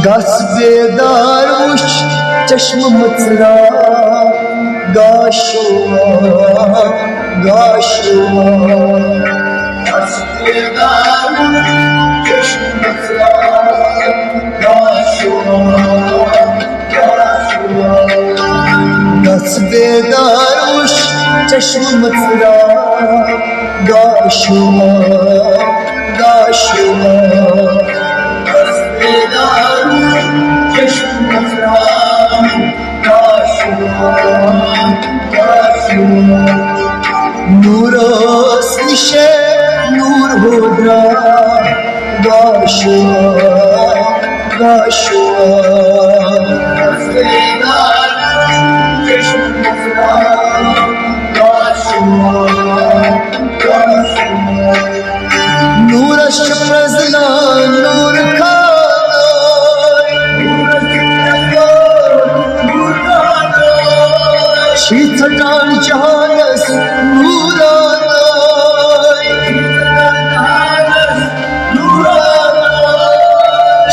Gazbedaruş çeşmımıtra gaşuva gaşuva Gazbedaruş çeşmımıtra gaşuva gaşuva Gazbedaruş çeşmımıtra gaşuva gaşuva Nuros nişe nur hodra gaşuva gaşuva Nuraş çöprezla nur Şitadan cahanes nuranay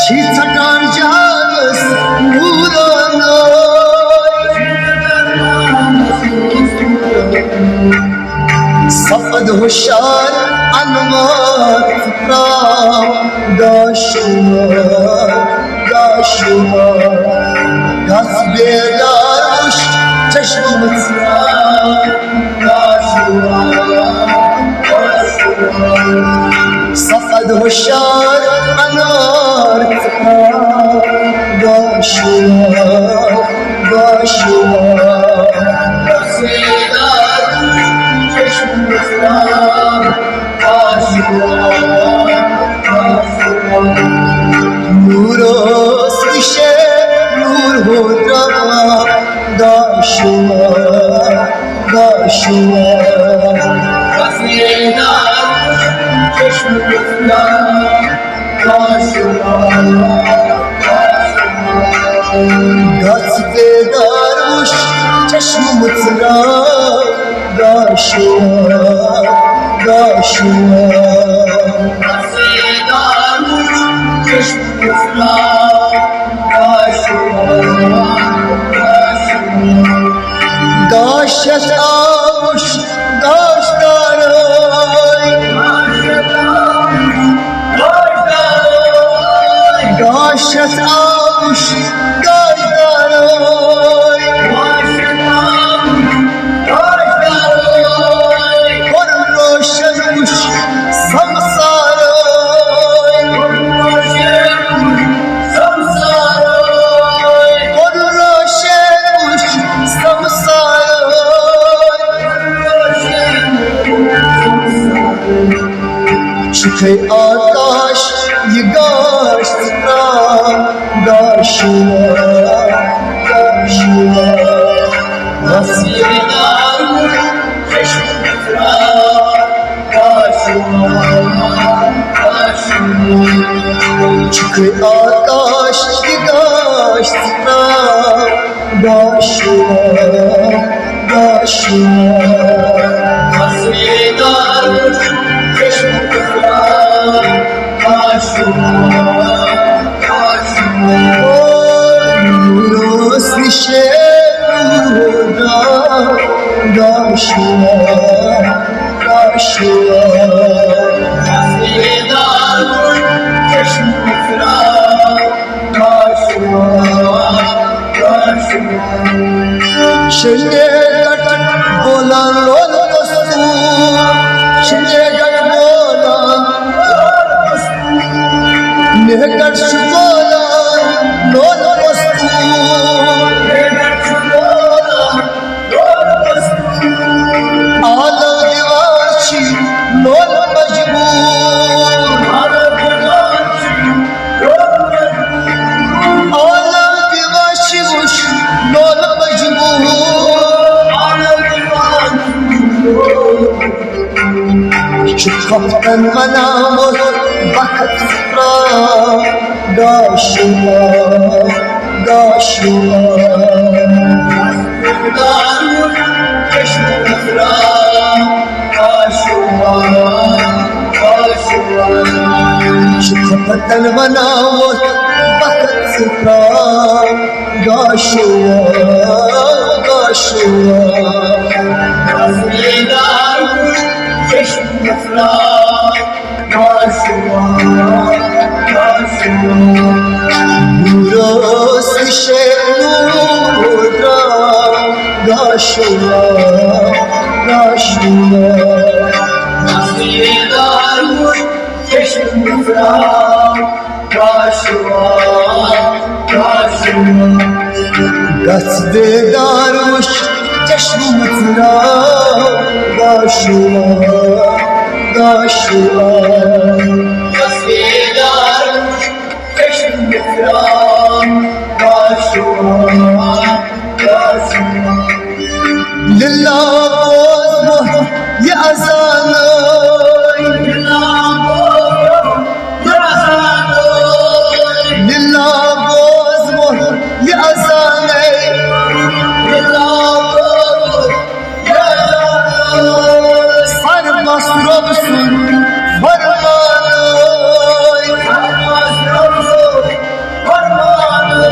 Şitadan cahanes nuranay Safad hoşar anvar fıkram Gaşuva gaşuva Gazbedaruş çeşmımıtra gaşuva gaşuva Safad hoşar anar fıkram Gaşuva gaşuva Gazbedaruş çeşmımıtra gaşuva gaşuva Nuros dişe nur hodra gaşuva gaşuva Gazbedaruş çeşmımıtra gaşuva Gazbedaruş çeşmımıtra gaşuva gaşuva Gazbedaruş çeşmımıtra gaşuva Gaşet avuş gaşdaray Gaşet avuş gaşdaray Korun roşen kuş samsaray Korun roşen kuş samsaray Çıkay akaş yıgaş tıkram gaşuva gaşuva Gazbedaruş çeşmımıtra gaşuva gaşuva Çıkay akaş yıgaş tıkram gaşuva gaşuva Gazbedaruş çeşmımıtra gaşuva gaşuva Nuros nişe nur hodra gaşuva gaşuva Gazbedaruş çeşmımıtra gaşuva gaşuva Şenge gat bolan lol dostu Şenge gat bolan Ne gat şu bolan lol dostu Ne gat şu bolan lol dostu Ağla divarçı lol mecbur Ağla divarçı lol mecbur Ağla divarçı lol mecbur Ağla divarçı Çık kaptan manamur bakıp fıkra gaşuva gaşuva Gazbedaruş çeşmımıtra شکفتن و ناموس بخت سفرا گاشوا گاشوا رسمیدار چشم مفرا گاشوا گاشوا درست شنود را گاشوا گاشوا رسمیدار چشم مفرا گاشوا گاشوا قصد داروش چشم مفرا گاشوا گاشوا رسمیدار چشم مفرا گاشوا گاشوا لله بوزمه يا أزاني لله بوزمه يا أزاني صار مصروف سن فرماني صار مصروف سن فرماني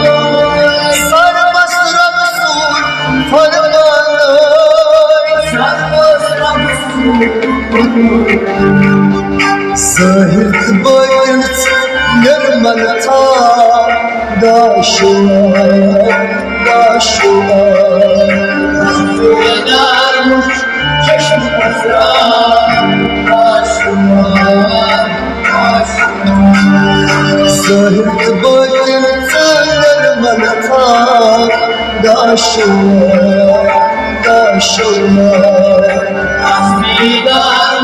سهرت بينت نرملتا داشوا داشوا چشم مفرا گاشوا سهرت بينت نرملتا داشوا داشوا رسمیدار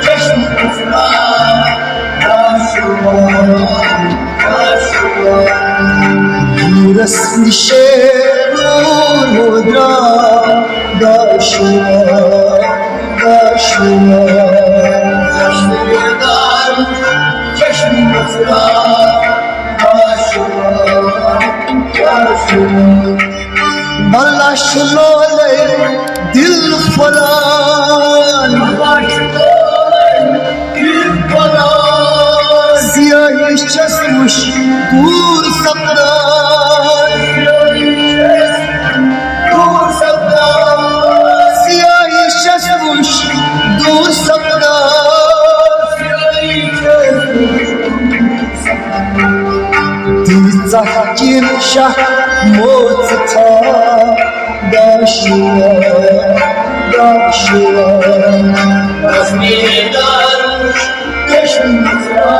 چشم مفرا گاشوا گاشوا رسم شعر مدرا داشوا داشوا رسمیدار چشم مفرا گاشوا گاشوا ملا شلول دل فلان سیاهی چشمش دور سقران سیاهی چشمش دور سقران دل تحکیم شه موت تا داشوا داشوا رسمیدار چشم مفرا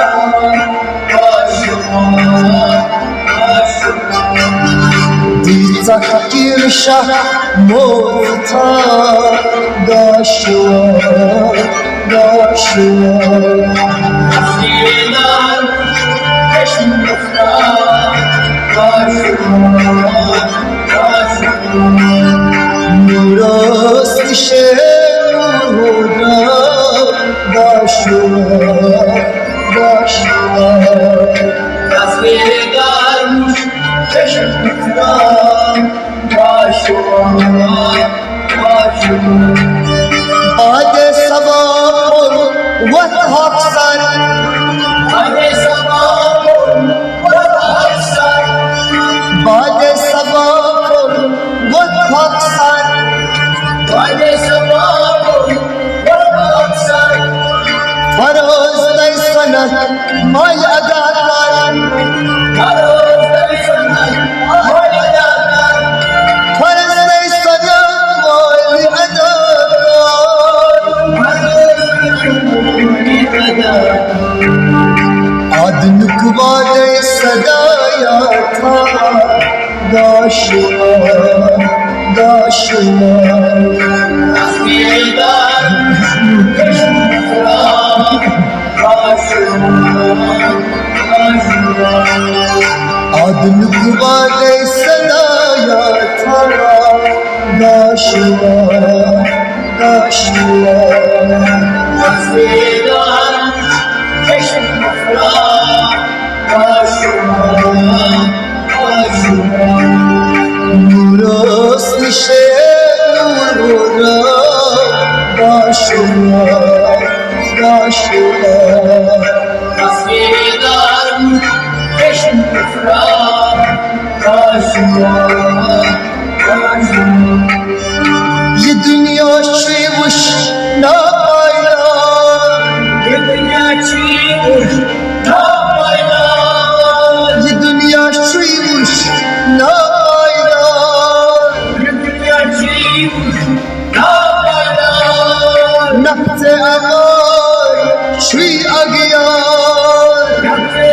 گاشوا گاشوا دل تحکیم شه موت تا داشوا داشوا رسمیدار چشم مفرا گاشوا گاشوا نوراست شهر داشوا داشوا رسمیدار چشم مفرا گاشوا گاشوا بعد صبا و تحسن بعد صبا و تحسن بعد صبا و تحسن بعد صبا و تحسن فراز نیسند مای ادا کن هرروز دلسنن آهای دادن فراز نیسند مای ادا کن آدنک باد صدایا تا داشوا داشوا رسمیدار چشم مفرا گاشوا گاشوا آدنک باد صدایا تا داشوا داشوا رسمیدار چشم مفرا گاشوا گاشوا درست شعر را داشوا ये दुनिया शिवश ना पाया ये दुनिया चीज ना पाया ये दुनिया शिवश ना पाया ये दुनिया चीज ना पाया नफ्से अमार श्री अगिया नफ्से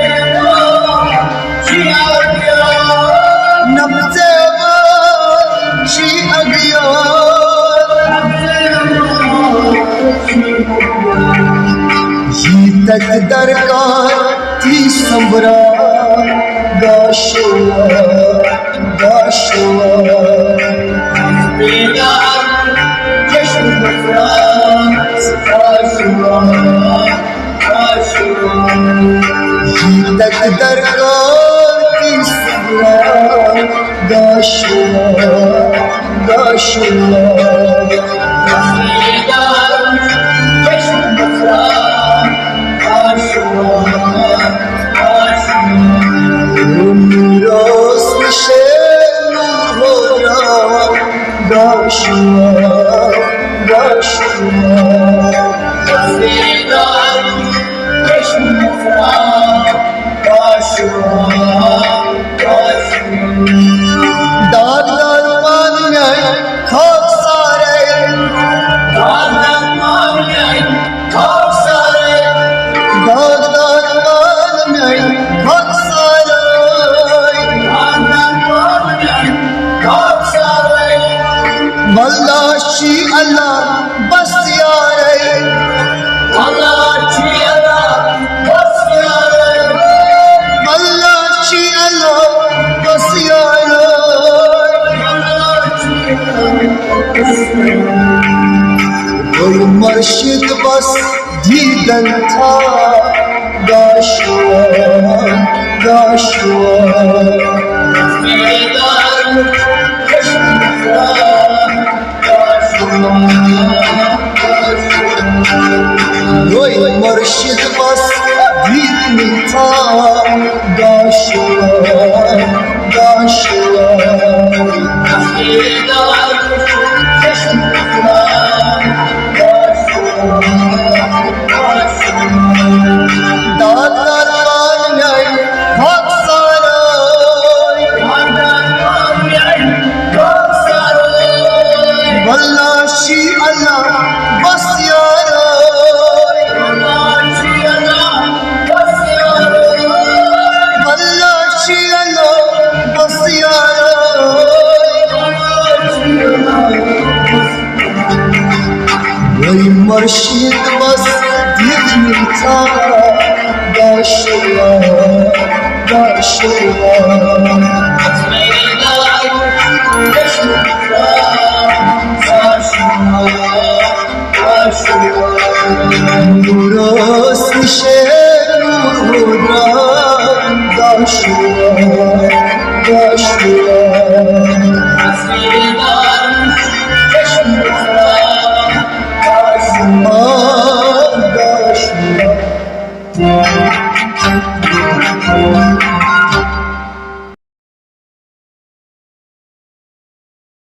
नफ्से अमार श्री अगिया ये तक दरकार थी संबरा गाशुआ गाशुआ ये तक दरकार थी संबरा गाशुआ गाशुआ रोज़ शेर हो रहा गाशुआ गाशुआ दाग दाग मान में खाक सारे दाग दाग मान में खाक सारे वल्लाह शी अल्लाह बस यारे वल्लाह शी अल्लाह बस यारे कोई मुर्शिद बस दीदन था गाशुआ कोई मुर्शिद बस दीदन था गाशुआ दादर मान में खाक सारे वल्लाह शी अल्लाह बस यारो वल्लाह शी अल्लाह बस यारो वही मुर्शिद बस दिल था गाशुआ रोज़ शेर हो रहा गाशुआ